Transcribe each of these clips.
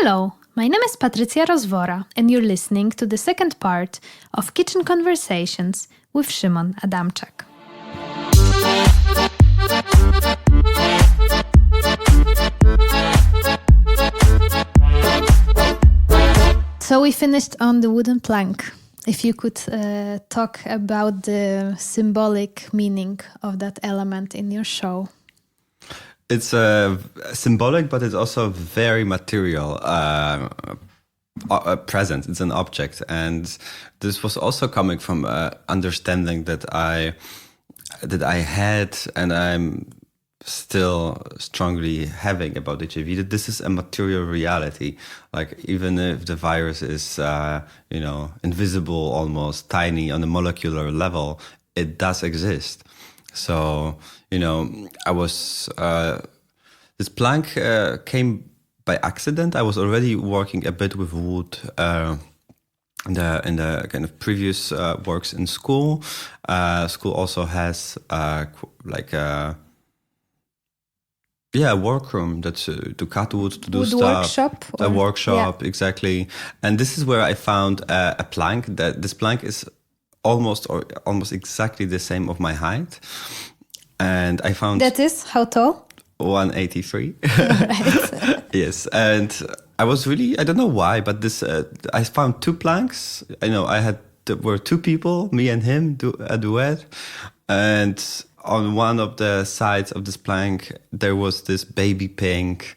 Hello, my name is Patrycja Rozwora, and you're listening to the second part of Kitchen Conversations with Szymon Adamczak. So we finished on the wooden plank. If you could talk about the symbolic meaning of that element in your show. It's symbolic, but it's also very material present. It's an object, and this was also coming from understanding that I had, and I'm still strongly having about HIV. That this is a material reality. Like even if the virus is, invisible, almost tiny on a molecular level, it does exist. So, I was, this plank came by accident. I was already working a bit with wood in the kind of previous works in school. School also has a workroom that's to cut wood, to do wood stuff. Workshop? A workshop, yeah. Exactly. And this is where I found a plank. This plank is almost exactly the same of my height. And I found... That is how tall? 183. Right. Yes. And I was really, I don't know why, but this, I found two planks. There were two people, me and him, a duet. And on one of the sides of this plank, there was this baby pink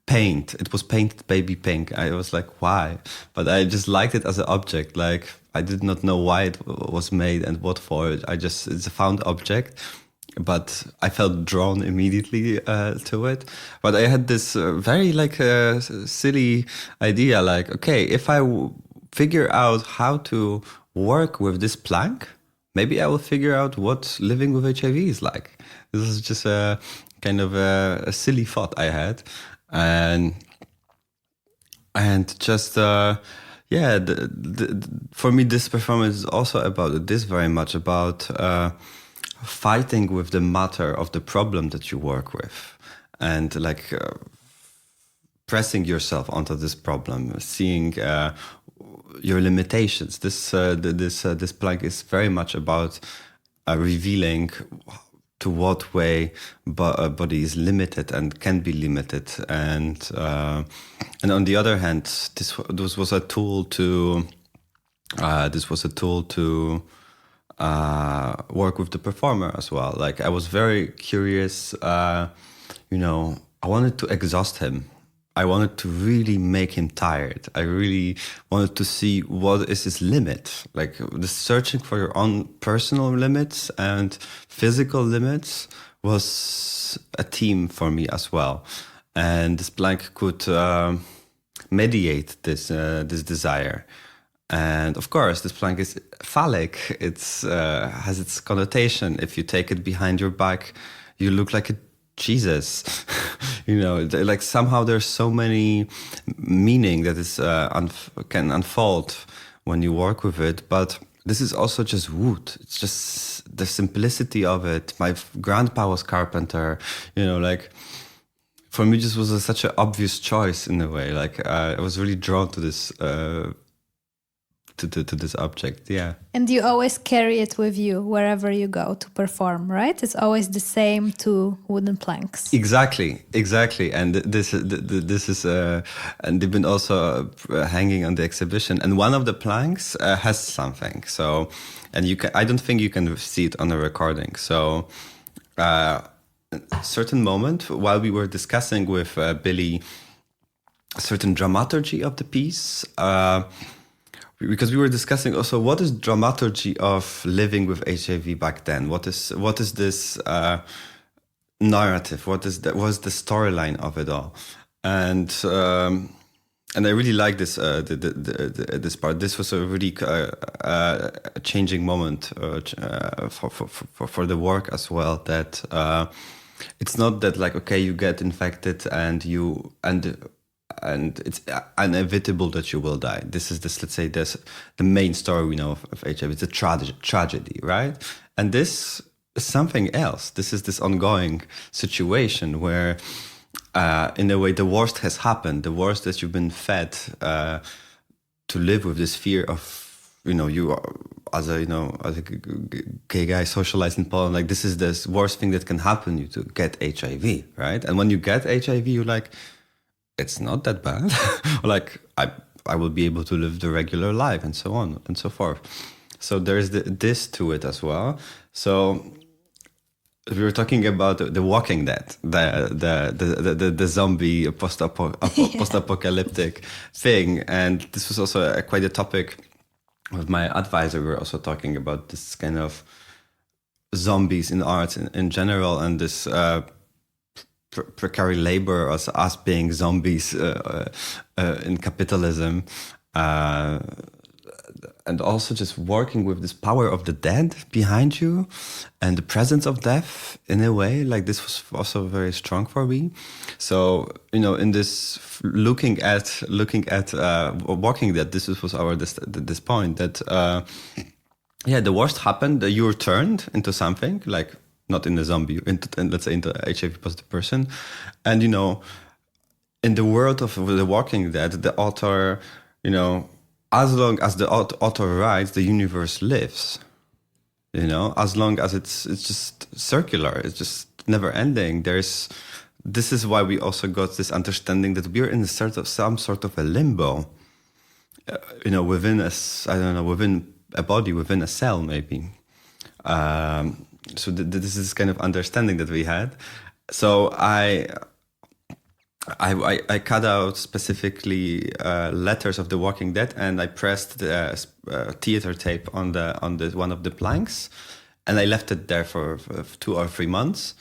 paint. It was painted baby pink. I was like, why? But I just liked it as an object. Like, I did not know why it was made and what for. It's a found object. But I felt drawn immediately to it. But I had this very silly idea, like, okay, if I figure out how to work with this plank, maybe I will figure out what living with HIV is like. This is just a kind of a silly thought I had. And just, for me, this performance is also about this very much about fighting with the matter of the problem that you work with, and pressing yourself onto this problem, seeing your limitations. This plank is very much about revealing to what way a body is limited and can be limited, and on the other hand, this was a tool to work with the performer as well. Like, I was very curious, I wanted to exhaust him. I wanted to really make him tired. I really wanted to see what is his limit. Like, the searching for your own personal limits and physical limits was a theme for me as well. And this plank could mediate this desire. And of course, this plank is phallic. It's has its connotation. If you take it behind your back, you look like a Jesus. Like somehow there's so many meaning that is can unfold when you work with it. But this is also just wood. It's just the simplicity of it. My grandpa was carpenter. For me, this was such an obvious choice in a way. Like, I was really drawn to this. To this object, yeah. And you always carry it with you wherever you go to perform, right? It's always the same two wooden planks. Exactly. And this is and they've been also hanging on the exhibition. And one of the planks has something. So, and I don't think you can see it on a recording. So, a certain moment while we were discussing with Billy a certain dramaturgy of the piece. Because we were discussing also what is dramaturgy of living with HIV back then. What is this narrative? What is the storyline of it all? And I really like this this part. This was a really changing moment for the work as well. That it's not that like, okay, you get infected and it's inevitable that you will die. This is let's say the main story we know of HIV. It's a tragedy, right? And this is something else. This is this ongoing situation where in a way, the worst has happened. The worst that you've been fed to live with this fear of, you are, as a gay guy socialized in Poland, like this is the worst thing that can happen you to get HIV, right? And when you get HIV, you're like, it's not that bad. Like I will be able to live the regular life and so on and so forth. So there's this to it as well. So we were talking about the Walking Dead, the zombie post-apocalyptic thing, and this was also quite a topic with my advisor. We were also talking about this kind of zombies in arts in general, and this precarious labor as us being zombies in capitalism. And also just working with this power of the dead behind you and the presence of death in a way, like this was also very strong for me. So, in this looking at Walking Dead, this was our this point that, the worst happened, that you were turned into something, like not in a zombie, let's say into a HIV positive person. And, in the world of the Walking Dead, the author, as long as the author writes, the universe lives. As long as it's just circular, it's just never ending. This is why we also got this understanding that we're in some sort of a limbo. Within within a body, within a cell, maybe. So this is kind of understanding that we had. So I cut out specifically letters of The Walking Dead, and I pressed the theater tape on one of the planks, and I left it there for 2 or 3 months,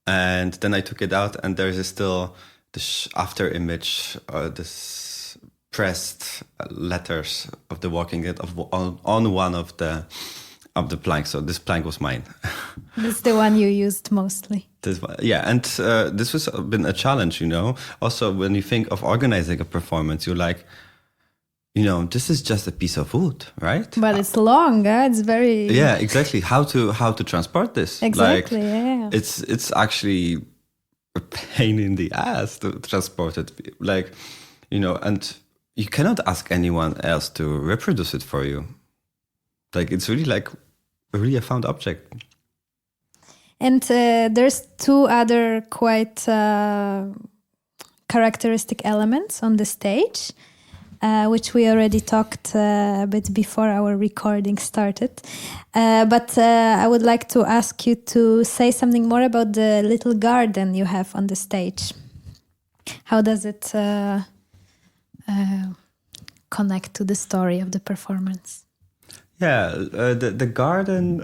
and then I took it out, and there is still this after image, this pressed letters of The Walking Dead on one of the planks. So this plank was mine. That's the one you used mostly. And this has been a challenge, Also, when you think of organizing a performance, you're like, this is just a piece of wood, right? But it's long, it's very... Yeah, exactly. How to transport this? Exactly, yeah. It's actually a pain in the ass to transport it. And you cannot ask anyone else to reproduce it for you. It's really a found object. And there's 2 other quite characteristic elements on the stage, which we already talked a bit before our recording started. But I would like to ask you to say something more about the little garden you have on the stage. How does it connect to the story of the performance? Yeah, the garden...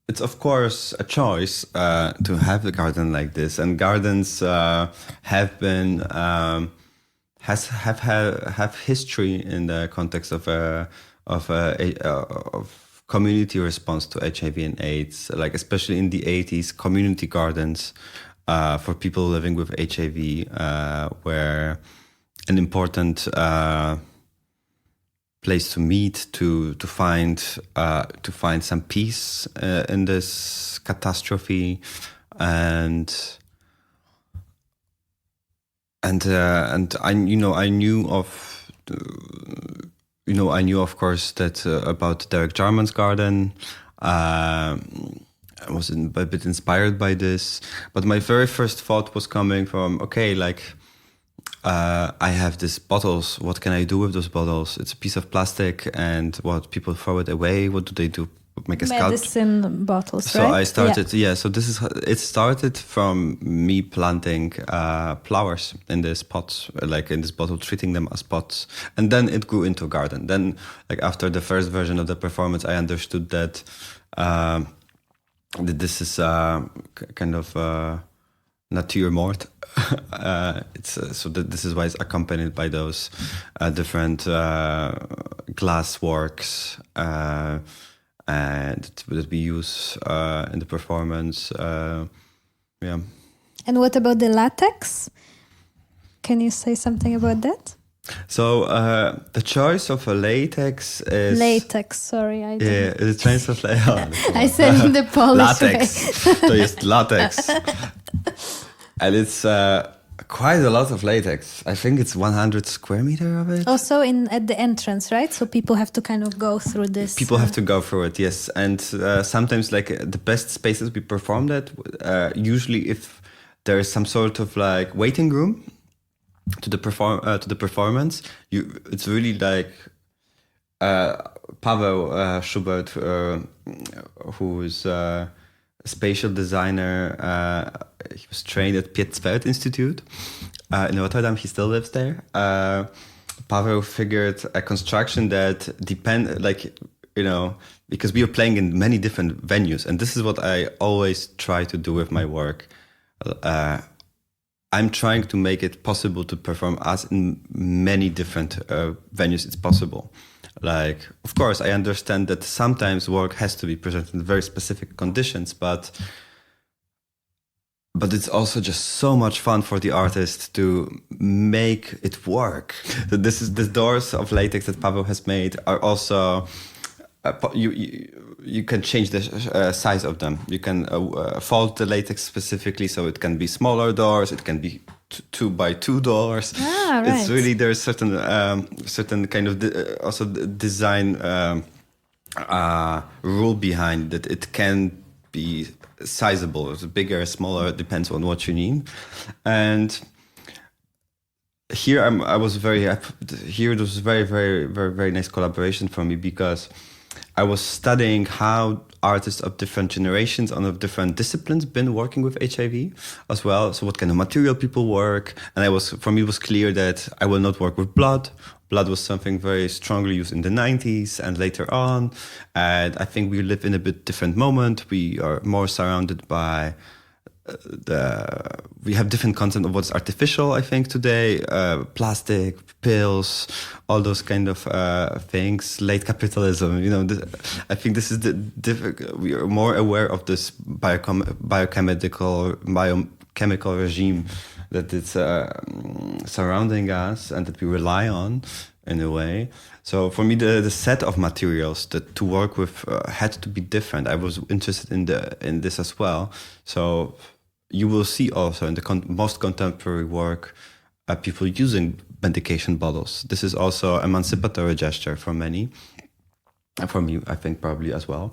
it's of course a choice to have the garden like this, and gardens have been have history in the context of community response to HIV and AIDS, like especially in the 80s, community gardens for people living with HIV were an important place to meet, to find some peace in this catastrophe, and I knew of course that about Derek Jarman's garden. I was a bit inspired by this, but my very first thought was coming from I have these bottles. What can I do with those bottles? It's a piece of plastic, and what people throw it away. What do they do? Make a sculpture? Medicine bottles, so right? I started, So it started from me planting flowers in these pots, like in this bottle, treating them as pots, and then it grew into a garden. Then, after the first version of the performance, I understood that this is kind of Naturmord. This is why it's accompanied by those different glass works and that we use in the performance. And what about the latex? Can you say something about that? So the choice of a latex is Sorry, I yeah, didn't. the choice of I said in the Polish latex. way. To jest latex, and it's quite a lot of latex. I think it's 100 square meter of it. Also at the entrance, right? So people have to kind of go through this. People have to go through it, yes. And sometimes, like the best spaces we performed at, usually if there is some sort of like waiting room to the performance, it's really like Paweł Schubert, who is a spatial designer. He was trained at Pietzfeld Institute in Rotterdam. He still lives there. Paweł figured a construction that because we are playing in many different venues, and this is what I always try to do with my work. I'm trying to make it possible to perform as in many different venues it's possible. Like, of course, I understand that sometimes work has to be presented in very specific conditions, but it's also just so much fun for the artist to make it work. So the doors of latex that Paweł has made are also you can change the size of them. You can fold the latex specifically, so it can be smaller doors. It can be 2x2 doors. Ah, right. It's really there's certain kind of also design rule behind that. It can be sizable. It's bigger, smaller. It depends on what you need. And here I was very happy. Here it was very, very, very, very nice collaboration for me, because I was studying how artists of different generations and of different disciplines been working with HIV as well. So what kind of material people work. And for me, it was clear that I will not work with blood. Blood was something very strongly used in the 90s and later on. And I think we live in a bit different moment. We are more surrounded by we have different content of what's artificial, I think, today. Plastic, pills, all those kind of things. Late capitalism, I think this is we are more aware of this biochemical regime that it's surrounding us and that we rely on in a way. So for me, the set of materials that to work with had to be different. I was interested in this as well. So you will see also in the most contemporary work people using medication bottles. This is also emancipatory gesture for many, and for me, I think probably as well.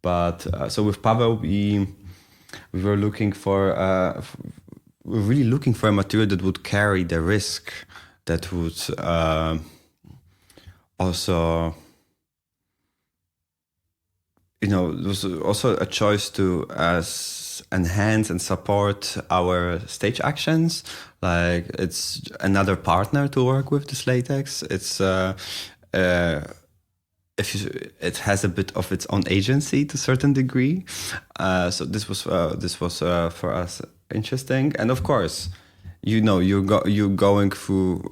But so with Paweł, we were looking for we're really looking for a material that would carry the risk, that would also, it was also a choice to enhance and support our stage actions. Like, it's another partner to work with this latex. It's it has a bit of its own agency to a certain degree. So this was for us interesting. And of course, you're going through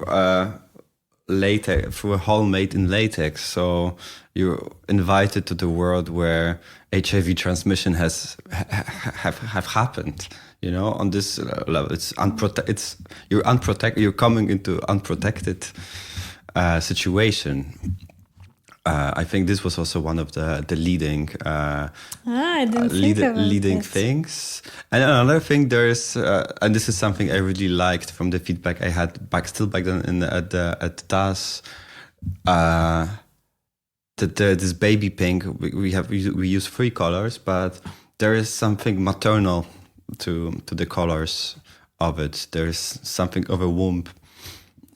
latex, through a hall made in latex. So you're invited to the world where HIV transmission have happened. On this level, you're coming into unprotected situation. I think this was also one of the leading leading things. And another thing, there's and this is something I really liked from the feedback I had back then at DAS. This baby pink, we use 3 colors, but there is something maternal to the colors of it. There is something of a womb.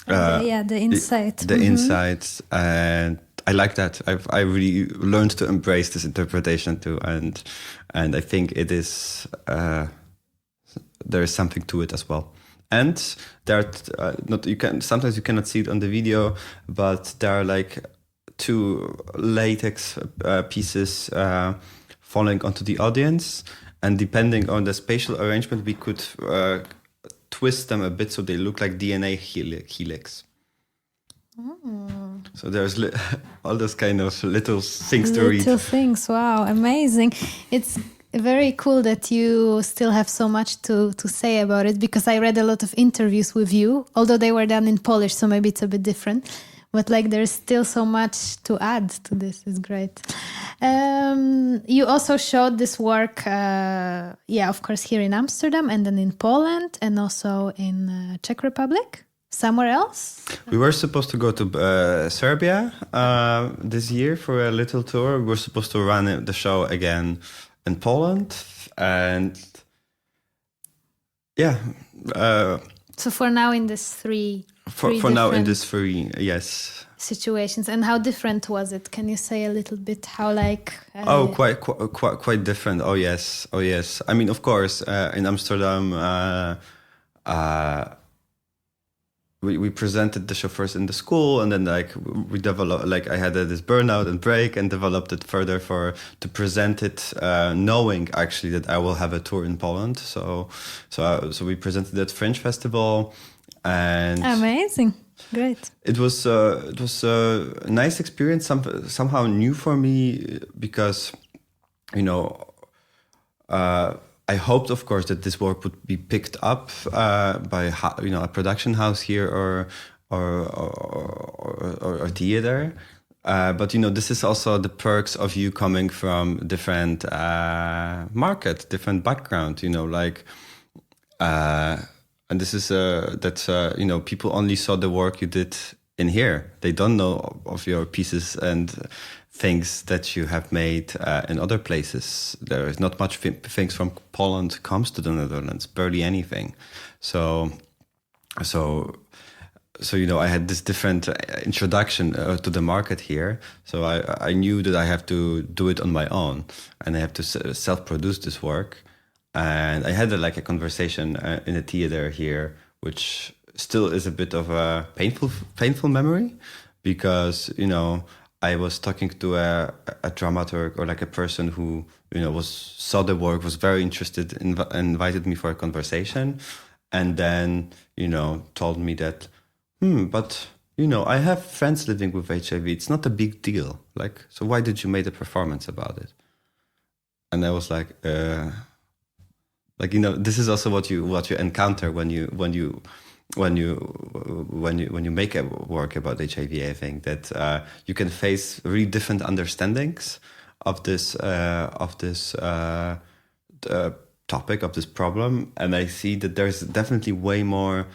The inside. The insides, and I like that. I really learned to embrace this interpretation too, and I think it is there is something to it as well. And there are sometimes you cannot see it on the video, but there are like 2 latex pieces falling onto the audience, and depending on the spatial arrangement, we could twist them a bit so they look like DNA helix. So there's all those kind of little things to read. Little things, wow, amazing! very cool that you still have so much to say about it, because I read a lot of interviews with you, although they were done in Polish, so maybe it's a bit different. But like, there's still so much to add to this. It's great. You also showed this work, of course, here in Amsterdam, and then in Poland, and also in Czech Republic. Somewhere else? We were supposed to go to Serbia this year for a little tour. We were supposed to run the show again in Poland, and so for now, in this three yes, situations. And how different was it? Can you say a little bit how, like? Quite different. Oh yes. I mean, of course, in Amsterdam, we presented the show first in the school, and then like we developed, like I had this burnout and break, and developed it further to present it, knowing actually that I will have a tour in Poland. So we presented at Fringe Festival, and amazing, great. It was a nice experience, somehow new for me, because I hoped, of course, that this work would be picked up by a production house here or theater. But this is also the perks of you coming from different market, different background. And this is people only saw the work you did in here. They don't know of your pieces and things that you have made in other places. There is not much things from Poland comes to the Netherlands, barely anything. So I had this different introduction to the market here. So I knew that I have to do it on my own, and I have to self-produce this work. And I had a conversation in a theater here, which still is a bit of a painful memory, because I was talking to a dramaturg, or like a person who saw the work, was very interested, invited me for a conversation, and then told me that but I have friends living with HIV. It's not a big deal. Like, so why did you make a performance about it? And I was like, this is also what you encounter when you make a work about HIV. I think that you can face really different understandings of this topic, of this problem, and I see that there's definitely way more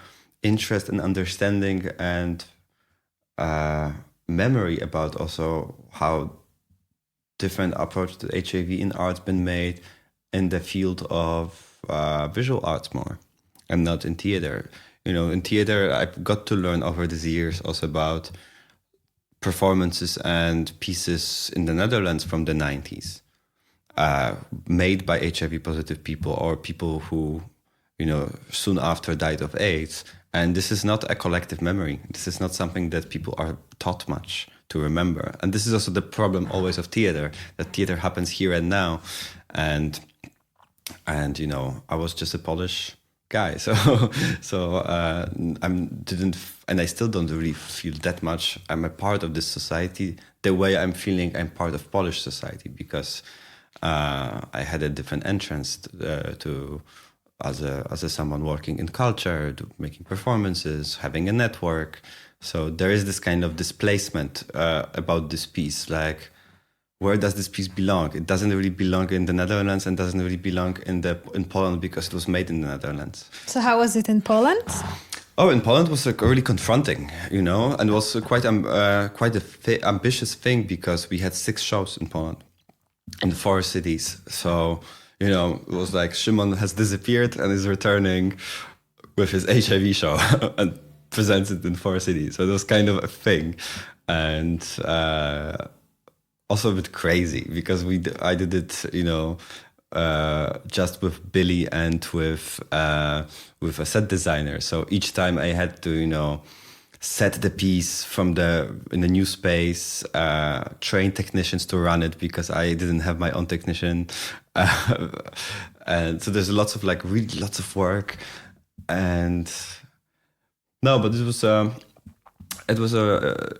interest and understanding and memory about also how different approach to HIV in art's been made in the field of visual arts more, and not in theater. In theater, I've got to learn over these years also about performances and pieces in the Netherlands from the 90s, made by HIV positive people, or people who, soon after died of AIDS. And this is not a collective memory. This is not something that people are taught much to remember. And this is also the problem always of theater, that theater happens here and now. And I was just a Polish guy, so I still don't really feel that much I'm a part of this society the way I'm feeling I'm part of Polish society, because I had a different entrance to as a someone working in culture, making performances, having a network. So there is this kind of displacement about this piece, like, where does this piece belong? It doesn't really belong in the Netherlands, and doesn't really belong in Poland, because it was made in the Netherlands. So how was it in Poland? Oh, in Poland was really confronting, and was quite ambitious thing, because we had 6 shows in Poland in 4 cities. So it was like Szymon has disappeared and is returning with his HIV show and presents it in 4 cities. So it was kind of a thing, and also a bit crazy, because I did it, just with Billy and with a set designer. So each time I had to, set the piece in the new space, train technicians to run it, because I didn't have my own technician. And so there's lots of really lots of work. And no, but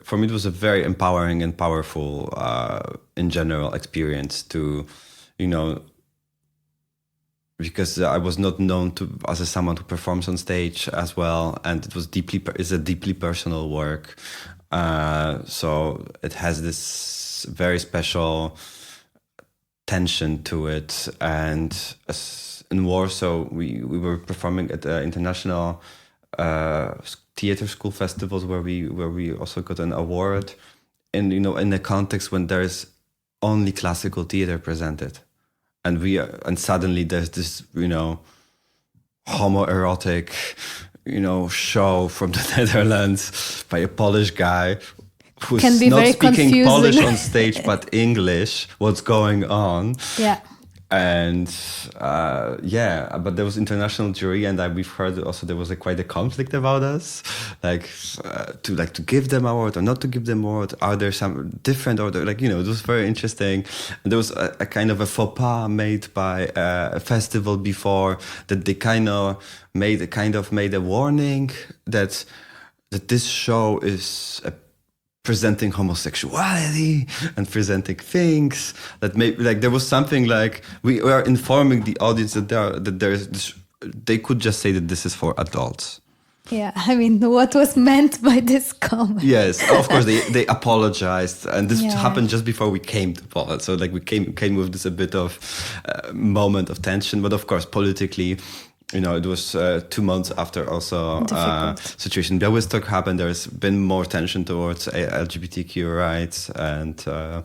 for me, it was a very empowering and powerful, in general, experience to, because I was not known as someone who performs on stage as well, and it's a deeply personal work. So it has this very special tension to it. And in Warsaw, we were performing at the international theater school festivals where we also got an award, and in a context when there is only classical theater presented. And suddenly there's this, homoerotic, show from the Netherlands by a Polish guy who's Can be not very speaking confusing. Polish on stage, but English. What's going on? Yeah. And but there was international jury, and we've heard also there was quite a conflict about us, to give them award or not to give them award. Are there some different order? It was very interesting. And there was a kind of a faux pas made by a festival before, that they kind of made a warning that this show is presenting homosexuality and presenting things that maybe there was something we were informing the audience that there is this, they could just say that this is for adults. Yeah, I mean, what was meant by this comment? Yes, of course they apologized, and this happened just before we came to Poland. So we came with this a bit of moment of tension, but of course politically, it was 2 months after also situation in Białystok happened. There's been more tension towards LGBTQ rights, and so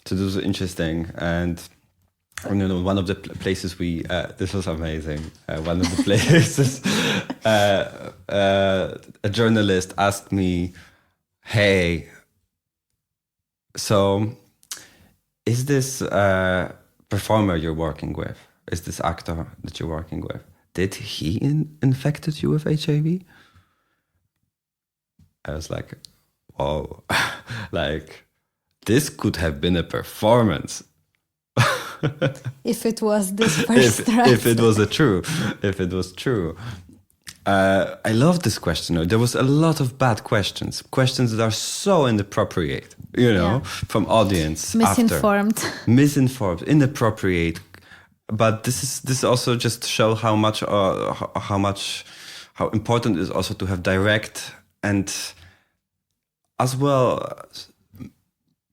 this was interesting. And one of the places this was amazing. One of the places, a journalist asked me, "Hey, so is this performer you're working with? Is this actor that you're working with? Did he infected you with HIV?" I was like, whoa, this could have been a performance. If it was this first if it was true. I love this question. There was a lot of bad questions that are so inappropriate, from audience. Misinformed, inappropriate. But this also just show how important it is also to have direct and as well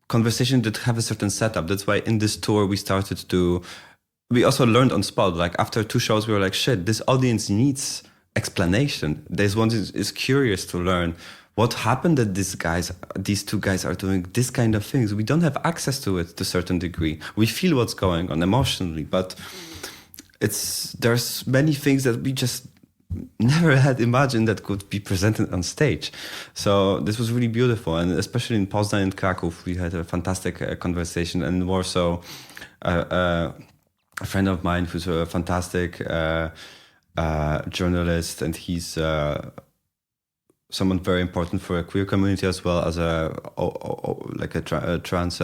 conversation that have a certain setup. That's why in this tour we also learned on spot. After 2 shows, we were like, shit, this audience needs explanation. This one is curious to learn what happened that these 2 guys are doing this kind of things. We don't have access to it to a certain degree. We feel what's going on emotionally, but there's many things that we just never had imagined that could be presented on stage. So this was really beautiful. And especially in Poznań and Kraków, we had a fantastic conversation. And in Warsaw, a friend of mine who's a fantastic journalist, and he's someone very important for a queer community as well as a trans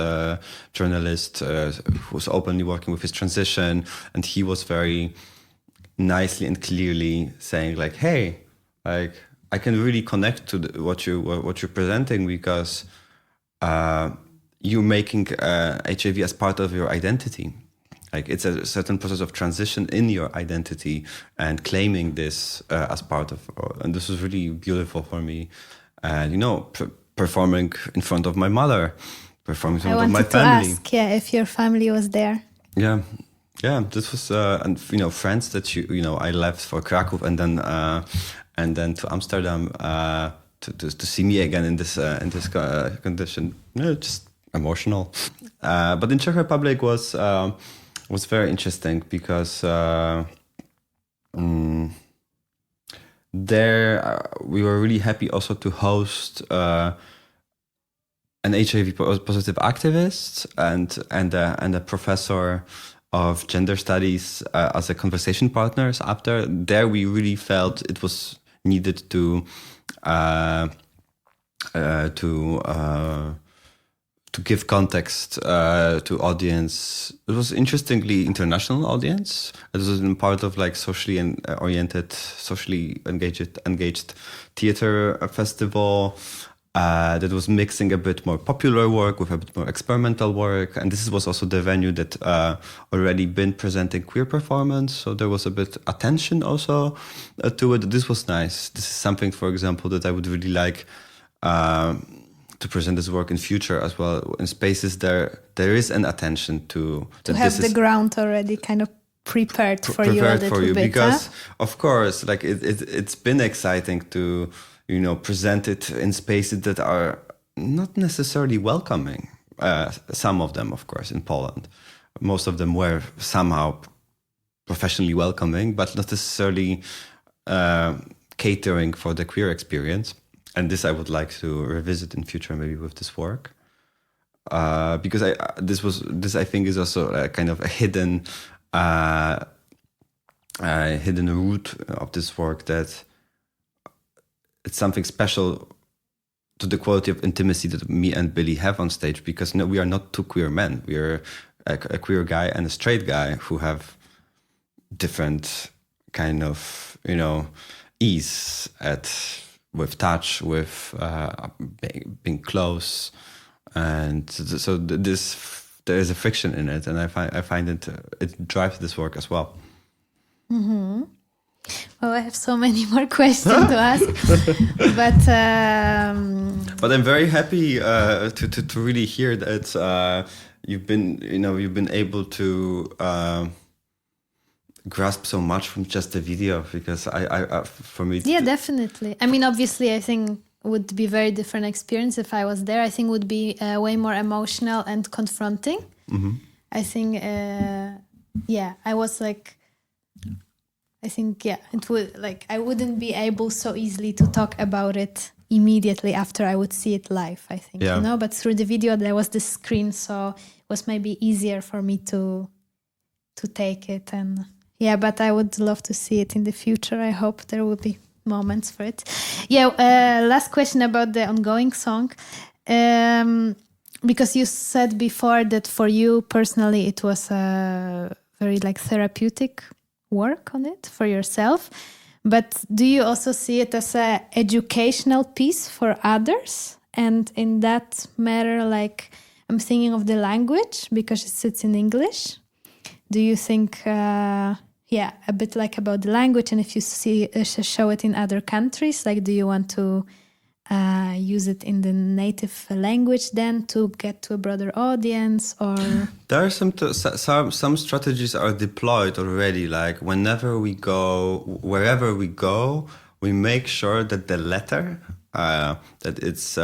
journalist who's openly working with his transition, and he was very nicely and clearly saying hey, I can really connect to what you're presenting, because you're making HIV as part of your identity. It's a certain process of transition in your identity and claiming this as part of, and this was really beautiful for me. And, performing in front of my mother, performing in front of my family. I wanted to ask, if your family was there. Yeah. This was, and friends that I left for Kraków and then to Amsterdam to see me again in this condition. Just emotional. But in Czech Republic was very interesting because there we were really happy also to host an HIV positive activist and a professor of gender studies as a conversation partners. After there, we really felt it was needed to give context to audience. It was interestingly international audience. It was in part of socially oriented, socially engaged theater festival. that was mixing a bit more popular work with a bit more experimental work. And this was also the venue that already been presenting queer performance. So there was a bit attention also to it. This was nice. This is something, for example, that I would really like to present this work in future as well. In spaces there is an attention to have the ground already kind of prepared for you a little bit. Because, of course, like it's been exciting to present it in spaces that are not necessarily welcoming. Some of them, of course, in Poland. Most of them were somehow professionally welcoming, but not necessarily catering for the queer experience. And this I would like to revisit in future, maybe with this work. Because this I think is also a kind of a hidden root of this work, that it's something special to the quality of intimacy that me and Billy have on stage, because we are not two queer men. We are a queer guy and a straight guy who have different kind of, ease with touch, with being close. And so there is a friction in it. And I find it drives this work as well. Mm-hmm. Well, I have so many more questions to ask, but I'm very happy to really hear that you've been able to grasp so much from just the video, because I for me, definitely. I mean, obviously, I think it would be a very different experience if I was there. I think it would be way more emotional and confronting. Mm-hmm. I think, I was like. I think, it would, like, I wouldn't be able so easily to talk about it immediately after I would see it live, I think, but through the video there was this screen, so it was maybe easier for me to take it. And but I would love to see it in the future. I hope there will be moments for it. Last question about the ongoing song. Because you said before that for you personally it was a very therapeutic work on it for yourself, but do you also see it as a educational piece for others? And in that matter, I'm thinking of the language, because it sits in English. Do you think a bit about the language, and if you show it in other countries, do you want to use it in the native language then to get to a broader audience? Or there are some strategies are deployed already. Like whenever we go, wherever we go, we make sure that the letter that it's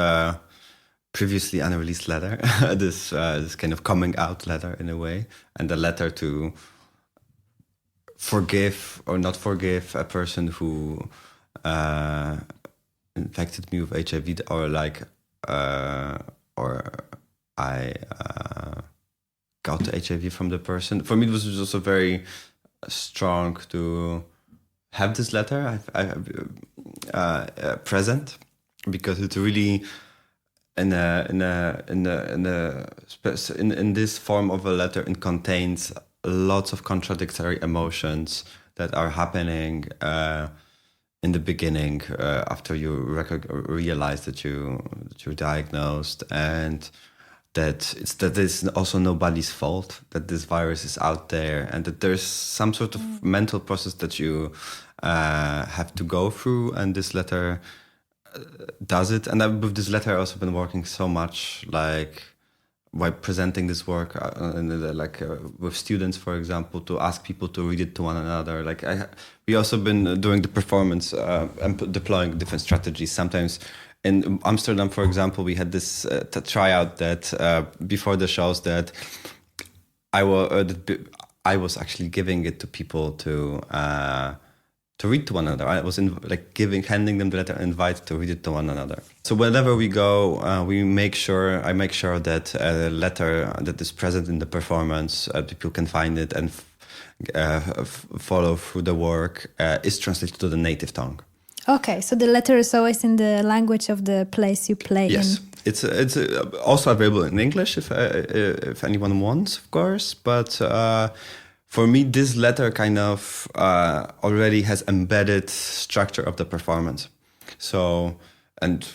previously unreleased letter, this kind of coming out letter in a way, and the letter to forgive or not forgive a person who infected me with HIV, or I got the HIV from the person. For me, it was also very strong to have this letter present, because it's really in this form of a letter. It contains lots of contradictory emotions that are happening in the beginning, after you realize that you're diagnosed, and that it's also nobody's fault that this virus is out there, and that there's some sort of mental process that you have to go through, and this letter does it. And with this letter, I've also been working so much, by presenting this work with students, for example, to ask people to read it to one another. We also been doing the performance and deploying different strategies. Sometimes in Amsterdam, for example, we had this tryout that before the shows that I was actually giving it to people to read to one another. I was handing them the letter and invite to read it to one another. So whenever we go, I make sure that a letter that is present in the performance, people can find it and follow through the work, is translated to the native tongue. Okay, so the letter is always in the language of the place you play in. Yes, it's also available in English if anyone wants, of course, but. For me, this letter kind of already has embedded structure of the performance. So, and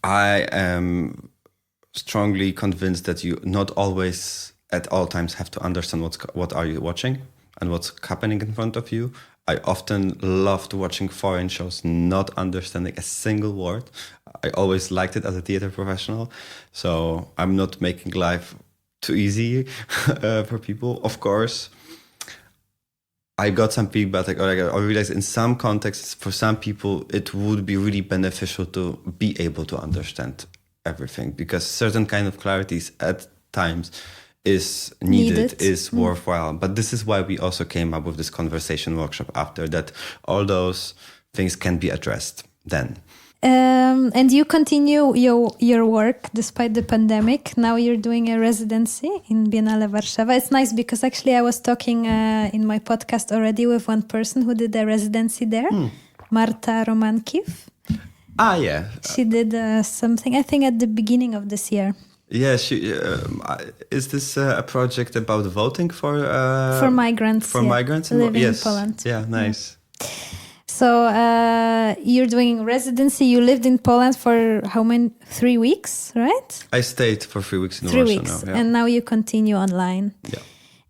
I am strongly convinced that you not always at all times have to understand what are you watching and what's happening in front of you. I often loved watching foreign shows, not understanding a single word. I always liked it as a theater professional. So I'm not making life too easy for people. Of course, I got some feedback. Like, I realized in some contexts, for some people, it would be really beneficial to be able to understand everything, because certain kind of clarities at times is needed. Is worthwhile. But this is why we also came up with this conversation workshop after that. All those things can be addressed then. And you continue your work despite the pandemic. Now you're doing a residency in Biennale Warszawa. It's nice because actually I was talking in my podcast already with one person who did a residency there, Marta Romankiv. Ah, yeah. She did something, I think, at the beginning of this year. Yeah, is this a project about voting for migrants? For migrants living in Poland. Yeah, nice. So you're doing residency. You lived in Poland for how many? 3 weeks, right? I stayed for 3 weeks in 3 Warsaw weeks, now. Yeah. and now you continue online. Yeah.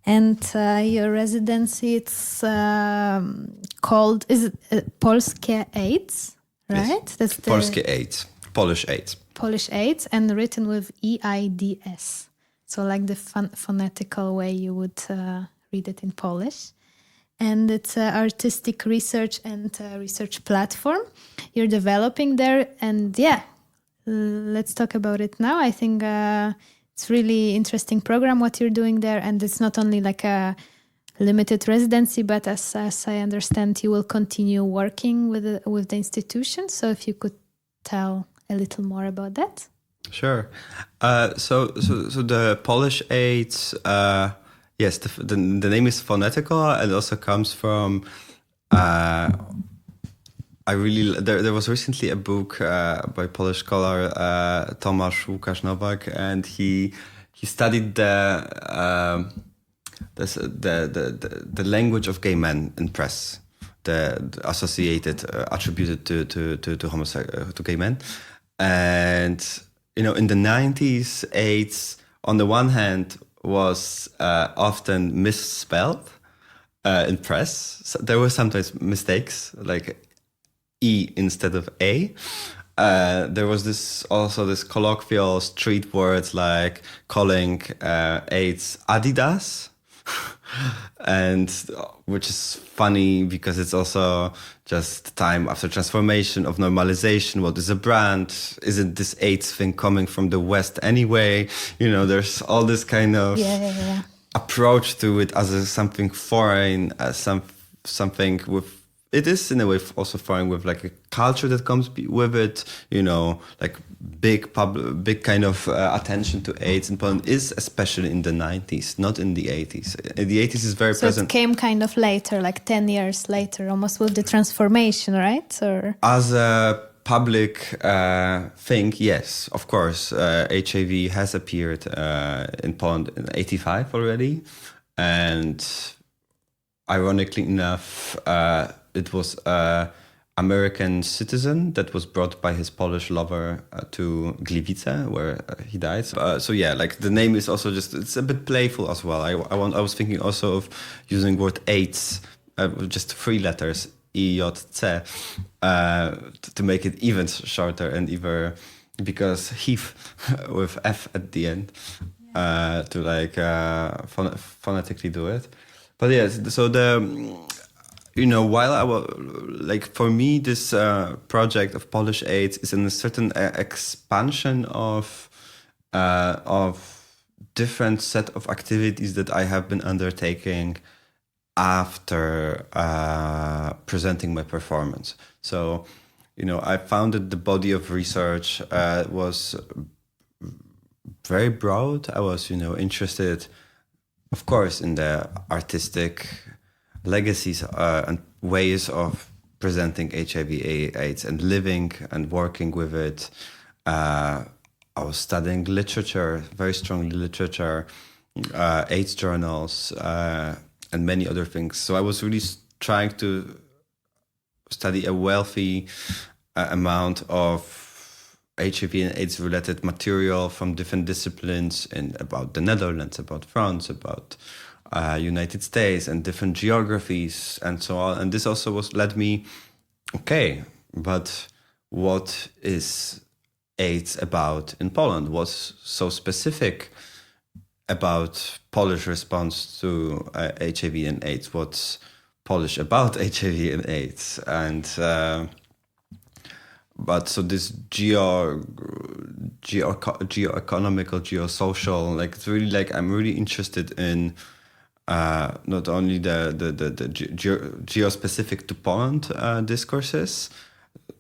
And your residency, it's called, is it Polskie EIDS, right? Yes. That's the Polskie EIDS, Polish EIDS. Polish EIDS, and written with EIDS. So like the phonetical way you would read it in Polish. And it's an artistic research and research platform you're developing there. And yeah, let's talk about it now. I think it's really interesting program what you're doing there. And it's not only like a limited residency, but as I understand, you will continue working with the institution. So if you could tell a little more about that. Sure. So the Polish EIDS, yes, the name is phonetical, and also comes from. There was recently a book by Polish scholar Tomasz Łukasz Nowak, and he studied the language of gay men in press, the associated attributed to gay men, and in the 90s, AIDS on the one hand was often misspelled in press. So there were sometimes mistakes, like E instead of A. There was this colloquial street words like calling AIDS Adidas, and which is funny because it's also just time after transformation of normalization. What is a brand? Isn't this AIDS thing coming from the West anyway? There's all this kind of approach to it as something foreign, as something with. It is in a way also foreign with like a culture that comes with it, like big kind of attention to AIDS in Poland is especially in the 90s, not in the 80s. In the 80s is very present. So it came kind of later, like 10 years later, almost with the transformation, right? Or as a public thing, yes, of course. HIV has appeared in Poland in 85 already. And ironically enough, it was an American citizen that was brought by his Polish lover to Gliwice, where he died. So yeah, like the name is also it's a bit playful as well. I was thinking also of using word AIDS, just 3 letters, EJC, to make it even shorter and even, because HIV with F at the end, to like phonetically do it. But yes, so while I was like, for me, this project of Polish EIDS is in a certain expansion of different set of activities that I have been undertaking after presenting my performance. So, I found that the body of research was very broad. I was, interested, of course, in the artistic legacies and ways of presenting HIV/AIDS and living and working with it. I was studying literature, very strongly literature, AIDS journals, and many other things. So I was really trying to study a wealthy amount of HIV and AIDS related material from different disciplines about the Netherlands, about France, about United States, and different geographies and so on. And this also led me, okay, but what is AIDS about in Poland? What's so specific about Polish response to HIV and AIDS? What's Polish about HIV and AIDS? And but so this geo-economical, geosocial, like it's really like I'm really interested in not only the geo-specific to Poland discourses,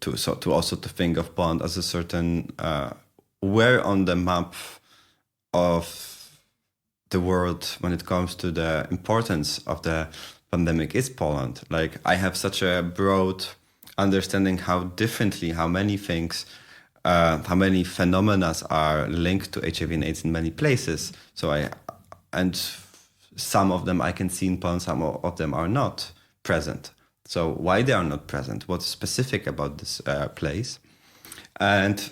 to also to think of Poland as a certain where on the map of the world when it comes to the importance of the pandemic is Poland. Like I have such a broad understanding how many things, how many phenomena are linked to HIV and AIDS in many places. And some of them I can see in Poland, some of them are not present. So why they are not present? What's specific about this place? And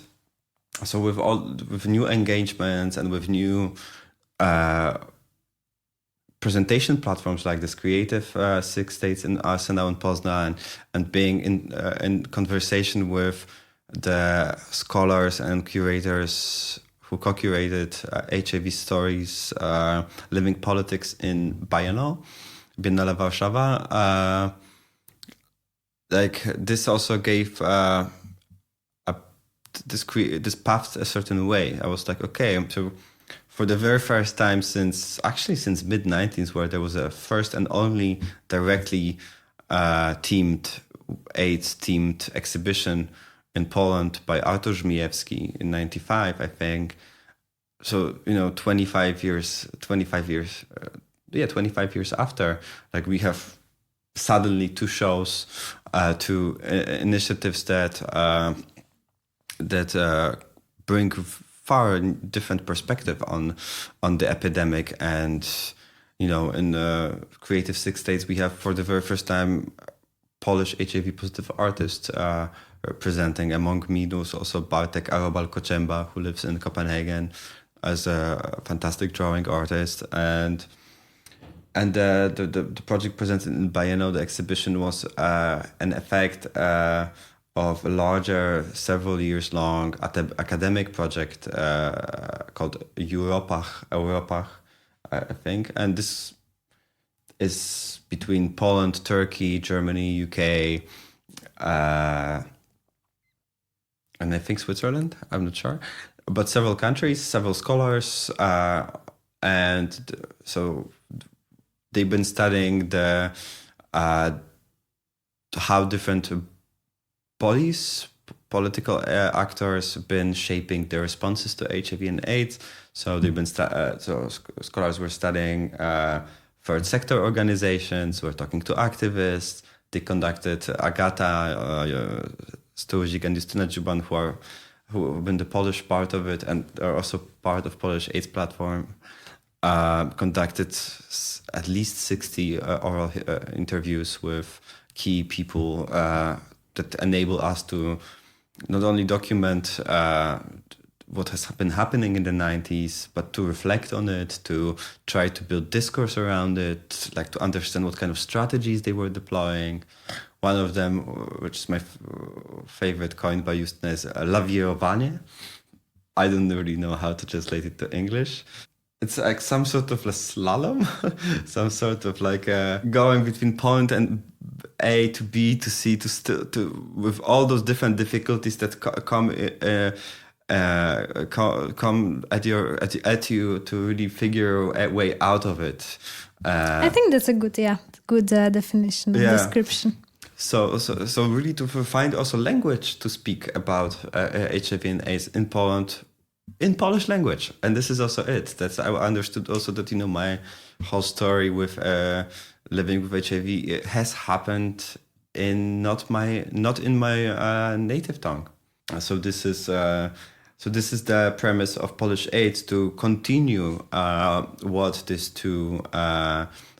so with new engagements and with new presentation platforms like this Creative Six States in Arsenal and Poznan, and being in conversation with the scholars and curators who co-curated HIV stories, living politics in Biennale Warszawa. Like this also gave this path a certain way. I was like, okay, so for the very first time since mid-90s, where there was a first and only directly themed AIDS-themed exhibition in Poland by Artur Żmijewski in 95, I think. So, 25 years after, like we have suddenly two shows, two initiatives that bring far different perspective on the epidemic. And in Creative Six States we have for the very first time Polish HIV positive artists presenting. Among me there's also Bartek Arobal-Koczemba, who lives in Copenhagen as a fantastic drawing artist, and the project presented in Biennale, the exhibition, was an effect of a larger, several years long academic project called Europach, I think. And this is between Poland, Turkey, Germany, UK, and I think Switzerland, I'm not sure. But several countries, several scholars, and so they've been studying how different bodies, political actors, been shaping their responses to HIV and AIDS. So they've been scholars were studying third sector organizations, were talking to activists. They conducted Agata Stołzik and Justyna Dziuban, who have been the Polish part of it and are also part of Polish AIDS platform. Conducted at least 60 oral interviews with key people that enable us to not only document what has been happening in the 90s, but to reflect on it, to try to build discourse around it, like to understand what kind of strategies they were deploying. One of them, which is my favorite, coined by Justyna, is lawierowanie. I don't really know how to translate it to English. It's like some sort of a slalom, some sort of like going between point and A to B to C to with all those different difficulties that come at you to really figure a way out of it. I think that's a good definition, description. So really to find also language to speak about HIV and AIDS in Poland, in Polish language. And this is also it. I understood also that, my whole story with living with HIV, it has happened not in my native tongue. So this is the premise of Polish AIDS, to continue what these two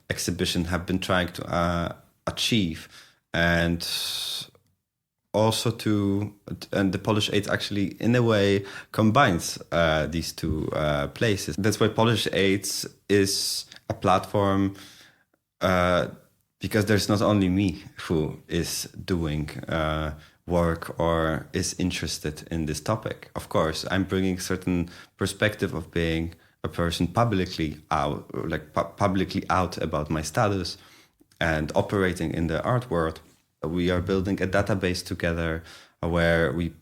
exhibitions have been trying to achieve. And also and the Polish AIDS actually in a way combines these two places. That's why Polish AIDS is a platform because there's not only me who is doing work or is interested in this topic. Of course, I'm bringing certain perspective of being a person publicly out about my status and operating in the art world. We are building a database together where we,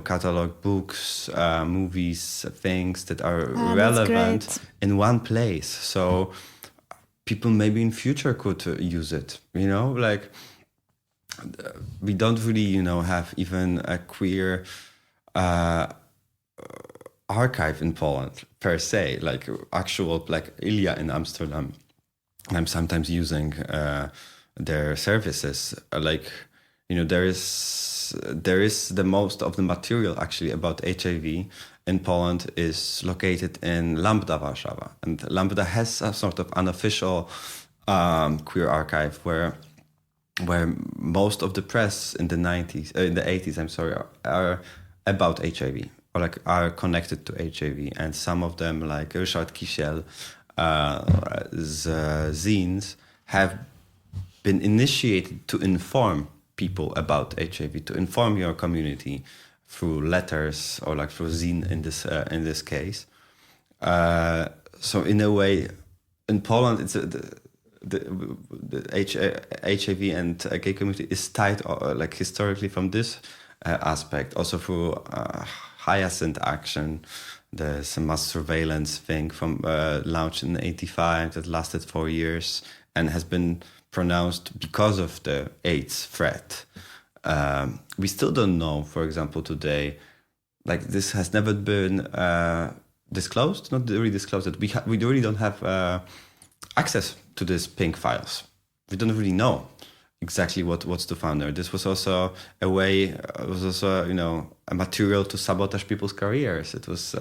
catalog books, movies, things that are relevant in one place. So people maybe in future could use it, we don't really, have even a queer archive in Poland per se, like actual, like Ilya in Amsterdam. I'm sometimes using their services. There is the most of the material actually about HIV in Poland is located in Lambda Warszawa, and Lambda has a sort of unofficial queer archive where most of the press in the 80s, are about HIV or are connected to HIV, and some of them, like Ryszard Kisiel, zines have been initiated to inform people about HIV, to inform your community through letters or like through zine in this case. So in a way, in Poland, it's the HIV and gay community is tied like historically from this aspect, also through Hyacinth Action. There's a mass surveillance thing from launched in '85 that lasted 4 years and has been pronounced because of the AIDS threat. We still don't know, for example, today, like this has never been disclosed, not really disclosed, that we really don't have access to these pink files. We don't really know exactly what's to find there. This was also a way, it was also, a material to sabotage people's careers. It was,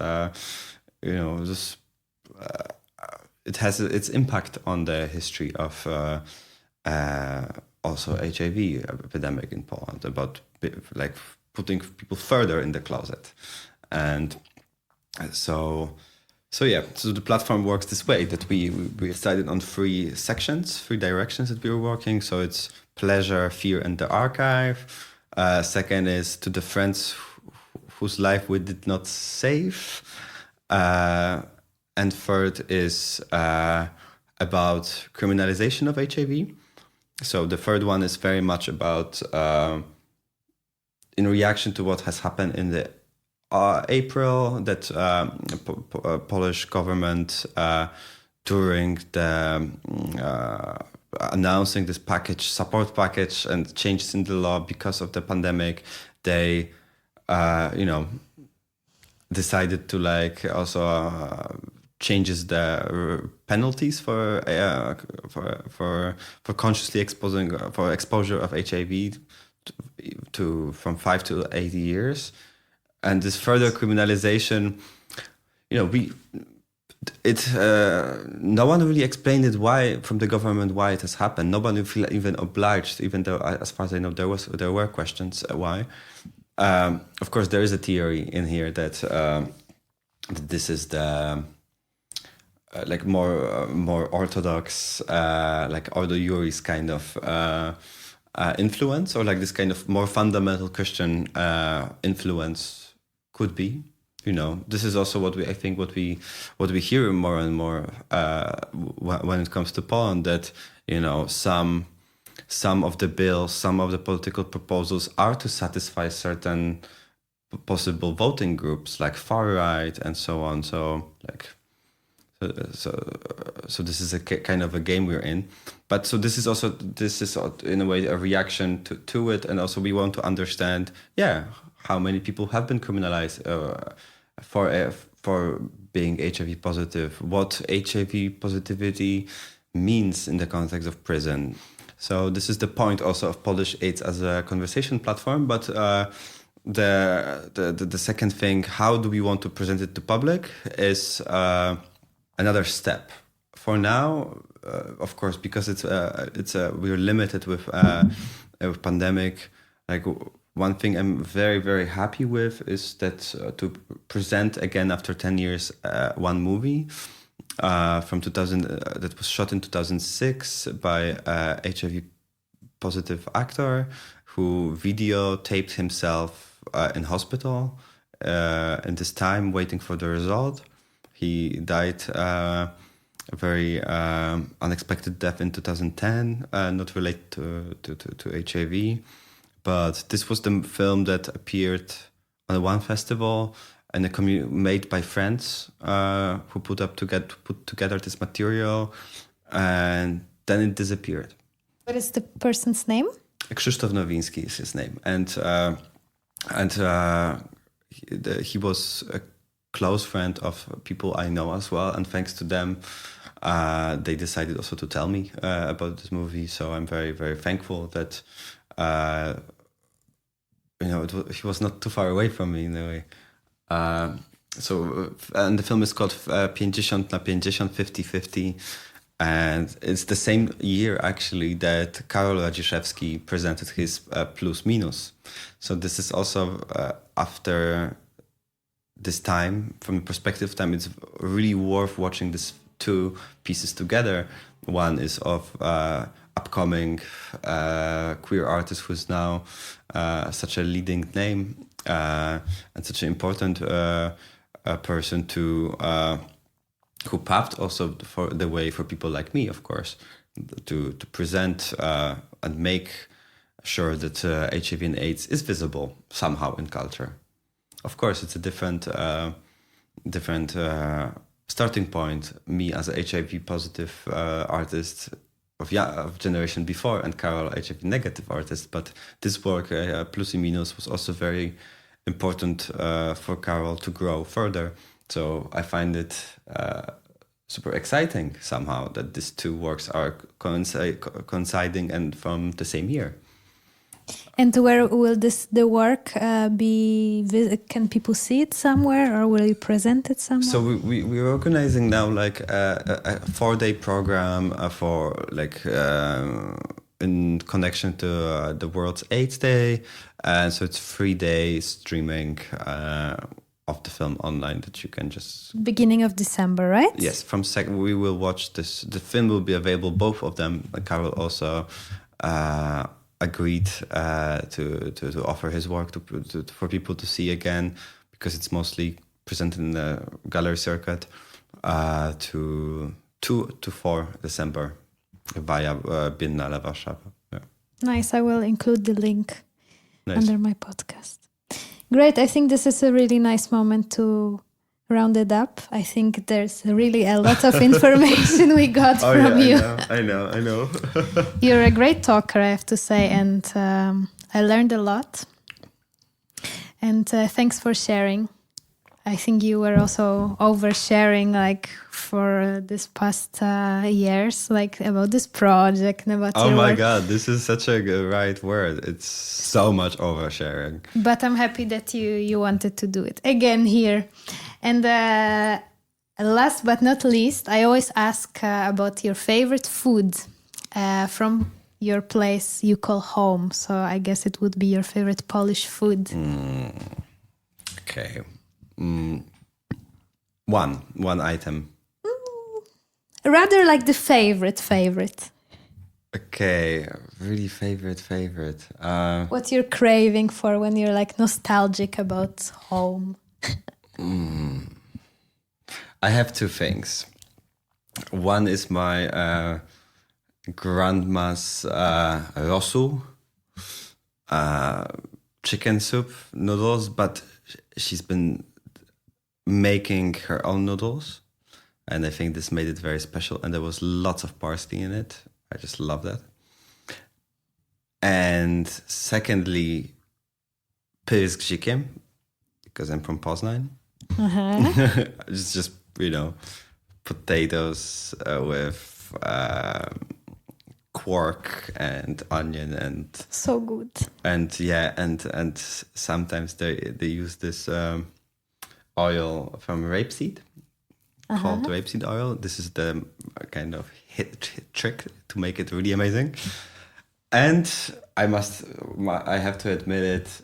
it has its impact on the history of also HIV epidemic in Poland, about like putting people further in the closet. And so the platform works this way, that we decided on 3 sections, 3 directions that we were working. So it's pleasure, fear, and the archive. Second is to the friends whose life we did not save. And third is about criminalization of HIV. So the third one is very much about in reaction to what has happened in the April, that Polish government during the announcing this support package and changes in the law because of the pandemic, they decided to also changes the penalties for consciously exposure of HIV from 5 to 80 years. And this further criminalization, no one really explained it from the government why it has happened. Nobody feel even obliged, even though, as far as I know, there were questions why. Of course, there is a theory in here that this is the like more orthodox, like Ordo Iuris kind of influence, or like this kind of more fundamental Christian influence. Could be, this is also what we hear more and more when it comes to Poland, that some of the bills, some of the political proposals are to satisfy certain possible voting groups like far right and so on. So this is a kind of a game we're in. But so this is in a way a reaction to it, and also we want to understand, how many people have been criminalized for being HIV positive, what HIV positivity means in the context of prison. So this is the point also of Polish AIDS as a conversation platform. But the second thing, how do we want to present it to public, is another step. For now, of course, because we're limited with pandemic. Like one thing I'm very, very happy with is that to present again after 10 years one movie from 2000 that was shot in 2006 by HIV positive actor who videotaped himself in hospital in this time waiting for the result. He died a very unexpected death in 2010, not related to HIV. But this was the film that appeared on one festival and made by friends who put together this material, and then it disappeared. What is the person's name? Krzysztof Nowinski is his name, and he was a close friend of people I know as well, and thanks to them, they decided also to tell me about this movie. So I'm very, very thankful that he was not too far away from me in a way. And the film is called 50/50, 50/50. And it's the same year, actually, that Karol Radziszewski presented his Plus Minus. So this is also after this time, from the perspective of time, it's really worth watching these two pieces together. One is of upcoming queer artist who's now such a leading name and such an important person who paved also for the way for people like me, of course, to present and make sure that HIV and AIDS is visible somehow in culture. Of course, it's a different starting point. Me as an HIV positive artist of generation before, and Karol, HIV negative artist. But this work, Plus and Minus, was also very important for Karol to grow further. So I find it super exciting somehow that these two works are coinciding and from the same year. And where will the work be? Can people see it somewhere, or will you present it somewhere? So we're organizing now like a 4-day program for like in connection to the World's AIDS Day, and so it's 3 days streaming of the film online that you can just... Beginning of December, right? Yes, we will watch this. The film will be available, both of them. Karol also agreed to offer his work for people to see again, because it's mostly presented in the gallery circuit to 2 to 4 December via Biennale Warszawa. Yeah. Nice. I will include the link under my podcast. Great. I think this is a really nice moment to round it up. I think there's really a lot of information we got from you. I know. You're a great talker, I have to say, and I learned a lot. And thanks for sharing. I think you were also oversharing, like, for this past years, like, about this project and about your work. God, this is such a right word. It's so much oversharing. But I'm happy that you wanted to do it again here. And last but not least, I always ask about your favorite food from your place you call home. So I guess it would be your favorite Polish food. Okay. One item. Rather like the favorite. Okay, really favorite. What you're craving for when you're like nostalgic about home. I have two things. One is my grandma's Rosół, chicken soup noodles, but she's been making her own noodles, and I think this made it very special, and there was lots of parsley in it. I just love that. And secondly, Pyry z gzikiem, because I'm from Poznań. It's just, potatoes with quark and onion and... So good. And and sometimes they use this oil from rapeseed, called rapeseed oil. This is the kind of hit trick to make it really amazing. And I have to admit it.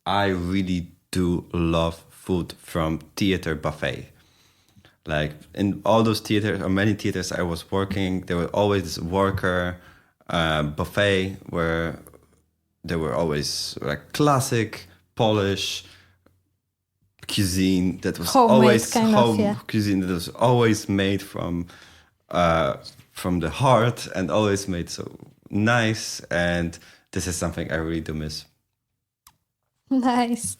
I really do love food from theater buffet. Like in all those theaters or many theaters I was working, there was always this worker buffet where there were always like classic Polish cuisine that was Homemade always home cuisine that was always made from the heart and always made so nice. And this is something I really do miss. Nice.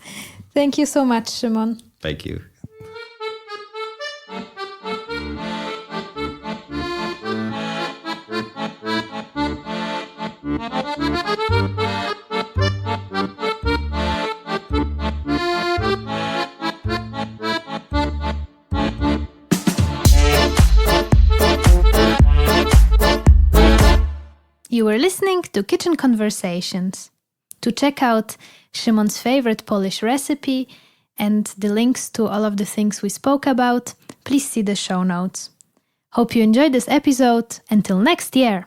Thank you so much, Szymon. Thank you. You were listening to Kitchen Conversations. To check out Szymon's favorite Polish recipe and the links to all of the things we spoke about, please see the show notes. Hope you enjoyed this episode. Until next year!